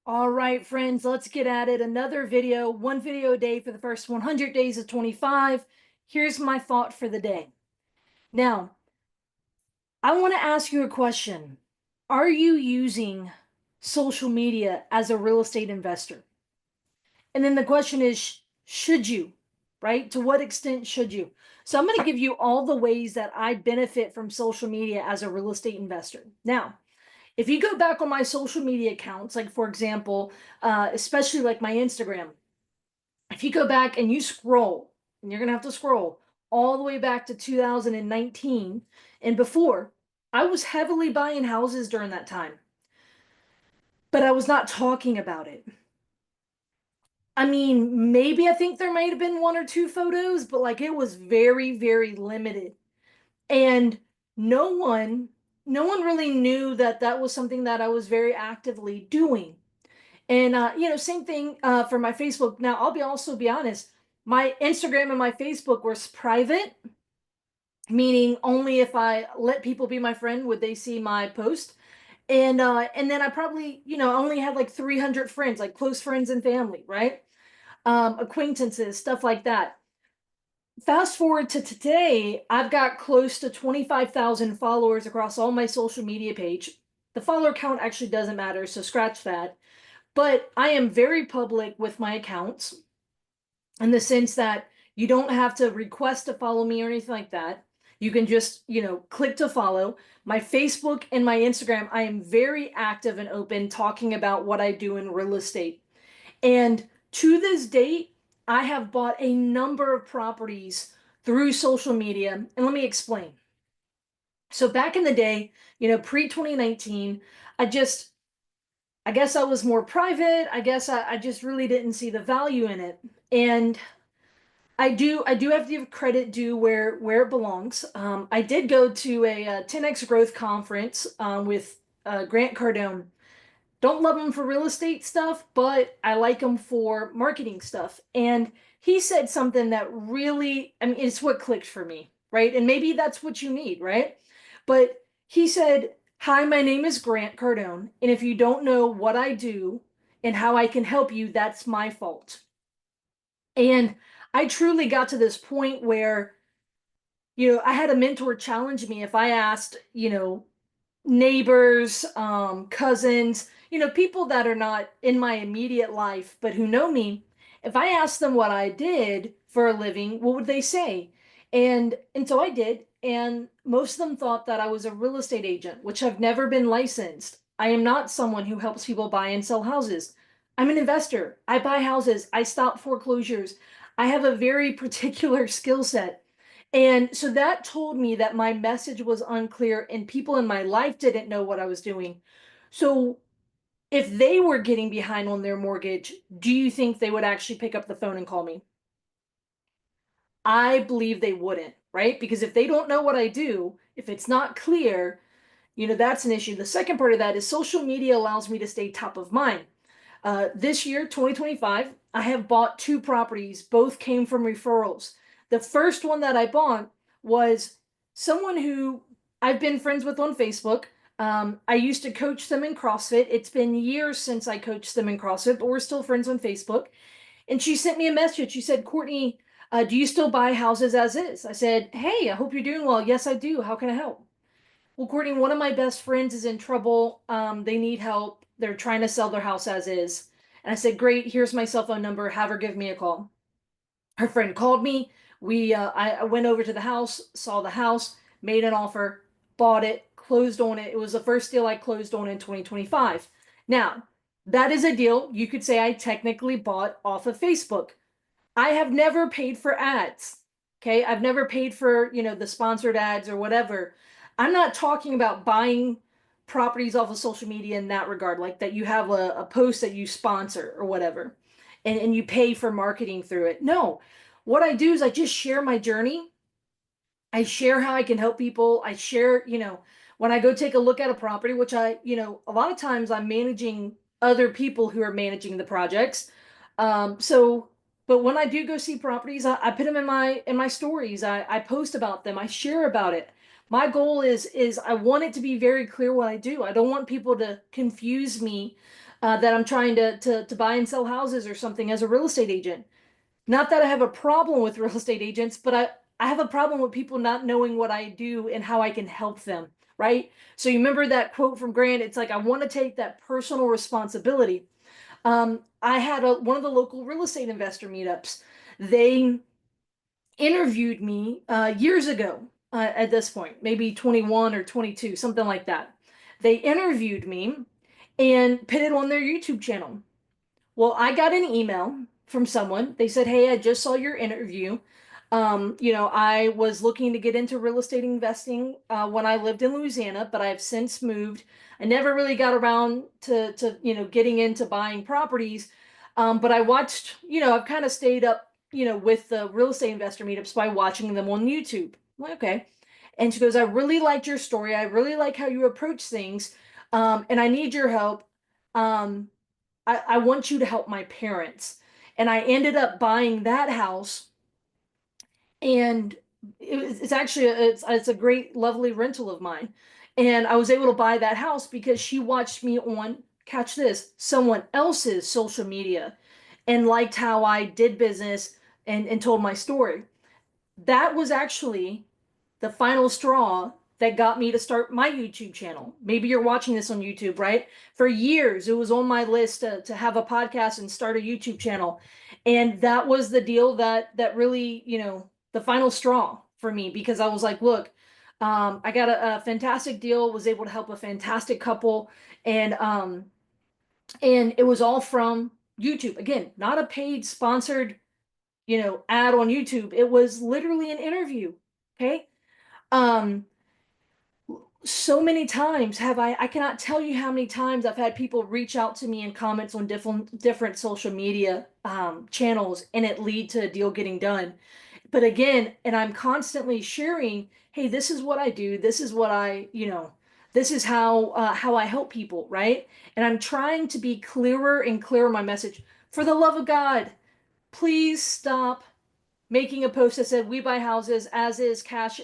All right, friends, let's get at it. Another video, one video a day for the first 100 days of 25. Here's my thought for the day. Now, I want to ask you a question. Are you using social media as a real estate investor? And then the question is, should you, right? To what extent should you? So I'm going to give you all the ways that I benefit from social media as a real estate investor. Now, if you go back on my social media accounts, like for example, especially like my Instagram, if you go back and you scroll, and you're going to have to scroll all the way back to 2019 and before, I was heavily buying houses during that time, but I was not talking about it. I mean, maybe I think there might have been one or two photos, but like it was very, very limited. And no one, no one really knew that that was something that I was very actively doing. And same thing for my Facebook. Now, also be honest, my Instagram and my Facebook was private, meaning only if I let people be my friend would they see my post. And then I probably, only had like 300 friends, like close friends and family, right? Acquaintances, stuff like that. Fast forward to today, I've got close to 25,000 followers across all my social media page. The follower count actually doesn't matter, so scratch that. But I am very public with my accounts in the sense that you don't have to request to follow me or anything like that. You can just, click to follow. My Facebook and my Instagram, I am very active and open talking about what I do in real estate. And to this date, I have bought a number of properties through social media. And let me explain. So back in the day, pre 2019, I guess I was more private. I guess I just really didn't see the value in it. And I do have to give credit due where it belongs. I did go to a 10x growth conference with Grant Cardone. Don't love him for real estate stuff, but I like him for marketing stuff. And he said something that really, I mean, it's what clicked for me, right? And maybe that's what you need, right? But he said, "Hi, my name is Grant Cardone, and if you don't know what I do and how I can help you, that's my fault." And I truly got to this point where, I had a mentor challenge me if I asked, neighbors, cousins, people that are not in my immediate life, but who know me, if I asked them what I did for a living, what would they say? And so I did, and most of them thought that I was a real estate agent, which I've never been licensed. I am not someone who helps people buy and sell houses. I'm an investor. I buy houses. I stop foreclosures. I have a very particular skill set. And so that told me that my message was unclear and people in my life didn't know what I was doing. So if they were getting behind on their mortgage, do you think they would actually pick up the phone and call me? I believe they wouldn't, right? Because if they don't know what I do, if it's not clear, that's an issue. The second part of that is social media allows me to stay top of mind. This year, 2025, I have bought two properties. Both came from referrals. The first one that I bought was someone who I've been friends with on Facebook. I used to coach them in CrossFit. It's been years since I coached them in CrossFit, but we're still friends on Facebook. And she sent me a message. She said, "Courtney, do you still buy houses as is?" I said, "Hey, I hope you're doing well." "Yes, I do. How can I help?" "Well, Courtney, one of my best friends is in trouble. They need help. They're trying to sell their house as is." And I said, "Great, here's my cell phone number. Have her give me a call." Her friend called me. I went over to the house, saw the house, made an offer, bought it, closed on it. It was the first deal I closed on in 2025. Now, that is a deal you could say I technically bought off of Facebook. I have never paid for ads. Okay. I've never paid for, the sponsored ads or whatever. I'm not talking about buying properties off of social media in that regard, like that you have a post that you sponsor or whatever, and you pay for marketing through it. No, what I do is I just share my journey. I share how I can help people. I share, when I go take a look at a property, which a lot of times I'm managing other people who are managing the projects. So, but when I do go see properties, I put them in my stories. I post about them. I share about it. My goal is I want it to be very clear what I do. I don't want people to confuse me that I'm trying to buy and sell houses or something as a real estate agent. Not that I have a problem with real estate agents, but I have a problem with people not knowing what I do and how I can help them, right? So you remember that quote from Grant? It's like I want to take that personal responsibility. I had one of the local real estate investor meetups. They interviewed me years ago at this point, maybe 21 or 22, something like that. They interviewed me and put it on their YouTube channel. Well, I got an email from someone. They said, "Hey, I just saw your interview. I was looking to get into real estate investing when I lived in Louisiana, but I've since moved. I never really got around to getting into buying properties. But I watched, I've kind of stayed up, with the real estate investor meetups by watching them on YouTube." I'm like, okay. And she goes, "I really liked your story. I really like how you approach things. And I need your help. Um, I want you to help my parents." And I ended up buying that house, and it's actually it's a great, lovely rental of mine. And I was able to buy that house because she watched me on, catch this, someone else's social media and liked how I did business and told my story. That was actually the final straw that got me to start my YouTube channel. Maybe you're watching this on YouTube, right? For years, it was on my list to have a podcast and start a YouTube channel. And that was the deal that really, the final straw for me, because I was like, look, I got a fantastic deal, was able to help a fantastic couple, and and it was all from YouTube. Again, not a paid sponsored, ad on YouTube. It was literally an interview. Okay. Um, so many times have I cannot tell you how many times I've had people reach out to me in comments on different social media channels, and it lead to a deal getting done. But again, and I'm constantly sharing, hey, this is what I do, this is what this is how I help people, right? And I'm trying to be clearer and clearer my message. For the love of God, please stop making a post that said we buy houses as is, cash,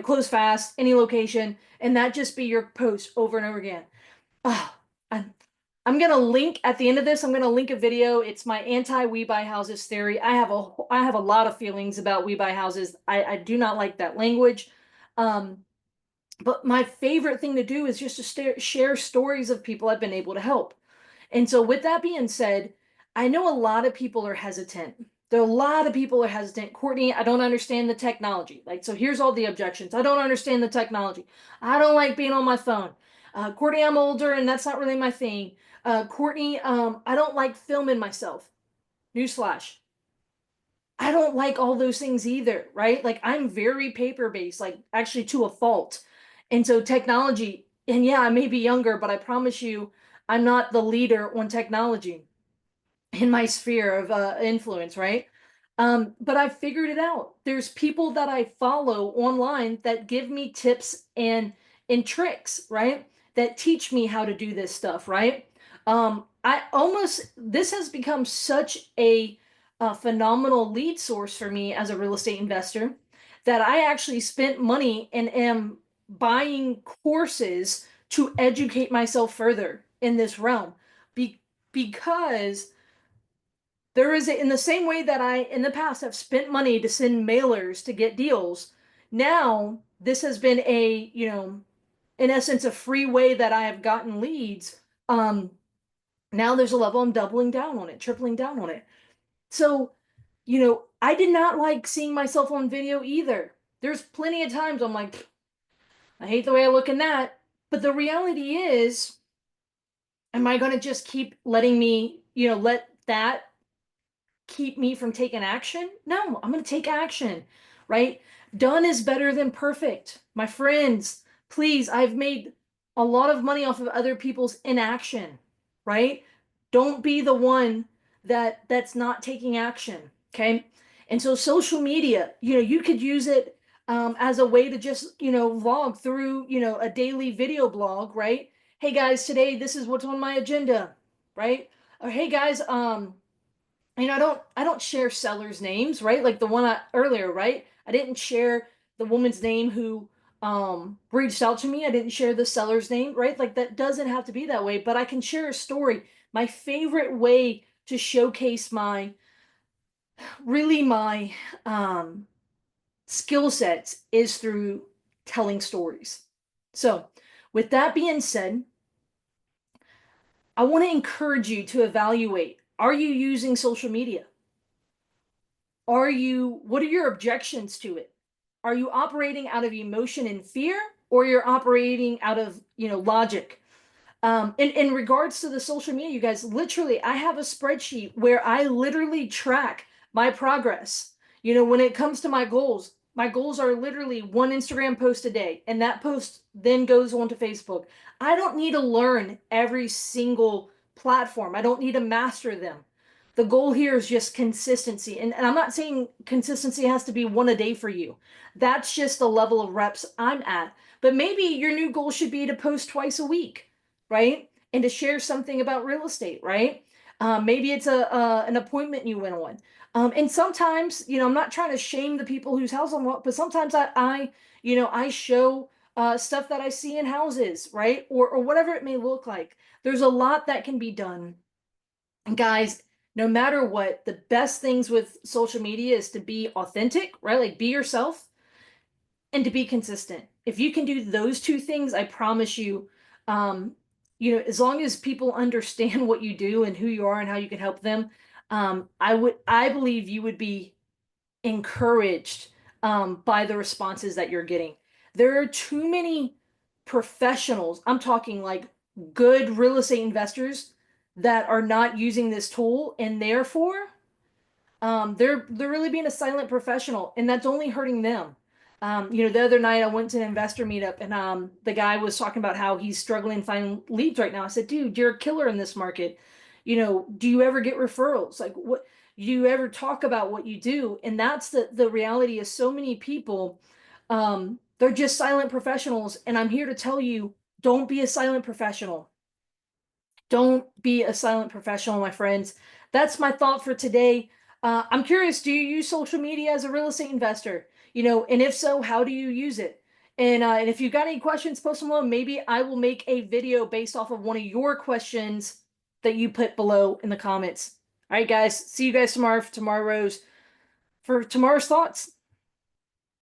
close fast, any location, and that just be your post over and over again. Oh, I'm, I'm gonna link at the end of this. I'm gonna link a video. It's my anti we buy houses theory. I have a lot of feelings about we buy houses. I do not like that language. Um, but my favorite thing to do is just to share stories of people I've been able to help. And so, with that being said, I know a lot of people are hesitant. There are a lot of people are hesitant. Courtney, I don't understand the technology. Like, so here's all the objections. I don't understand the technology. I don't like being on my phone. Courtney, I'm older and that's not really my thing. Courtney, I don't like filming myself. Newsflash. I don't like all those things either, right? Like, I'm very paper based, like, actually to a fault. And so, technology, and yeah, I may be younger, but I promise you, I'm not the leader on technology in my sphere of influence, right? But I've figured it out. There's people that I follow online that give me tips and tricks, right? That teach me how to do this stuff, right? I almost this has become such a phenomenal lead source for me as a real estate investor that I actually spent money and am buying courses to educate myself further in this realm. Because there is in the same way that I in the past have spent money to send mailers to get deals. Now this has been in essence, a free way that I have gotten leads. Now there's a level I'm doubling down on it, tripling down on it. So, I did not like seeing myself on video either. There's plenty of times I'm like, I hate the way I look in that. But the reality is, am I going to just keep letting me, let that keep me from taking action? No, I'm going to take action, right? Done is better than perfect. My friends, please, I've made a lot of money off of other people's inaction, right? Don't be the one that's not taking action, okay? And so social media, you could use it as a way to just, vlog through, a daily video blog, right? Hey guys, today this is what's on my agenda, right? Or hey guys, I don't share sellers' names, right? Like the one earlier, right? I didn't share the woman's name who reached out to me. I didn't share the seller's name, right? Like that doesn't have to be that way, but I can share a story. My favorite way to showcase my really my skill sets is through telling stories. So, with that being said, I want to encourage you to evaluate, are you using social media? What are your objections to it? Are you operating out of emotion and fear, or you're operating out of, logic? In regards to the social media, you guys, literally, I have a spreadsheet where I literally track my progress. When it comes to my goals are literally one Instagram post a day, and that post then goes on to Facebook. I don't need to learn every single platform. I don't need to master them. The goal here is just consistency. And I'm not saying consistency has to be one a day for you. That's just the level of reps I'm at. But maybe your new goal should be to post twice a week, right? And to share something about real estate, right? Maybe it's an appointment you went on. And sometimes, I'm not trying to shame the people whose house I'm on, but sometimes I show stuff that I see in houses, right? Or whatever it may look like. There's a lot that can be done. And guys, no matter what, the best things with social media is to be authentic, right? Like be yourself and to be consistent. If you can do those two things, I promise you, um, as long as people understand what you do and who you are and how you can help them, I believe you would be encouraged by the responses that you're getting. There are too many professionals, I'm talking like good real estate investors that are not using this tool, and therefore they're really being a silent professional, and that's only hurting them. The other night I went to an investor meetup, and the guy was talking about how he's struggling to find leads right now. I said, dude, you're a killer in this market. Do you ever get referrals? Like, what do you ever talk about what you do? And that's the reality is so many people, they're just silent professionals. And I'm here to tell you, don't be a silent professional. Don't be a silent professional, my friends. That's my thought for today. I'm curious, do you use social media as a real estate investor? And if so, how do you use it? And if you've got any questions, post them below. Maybe I will make a video based off of one of your questions that you put below in the comments. All right, guys. See you guys tomorrow for tomorrow's thoughts.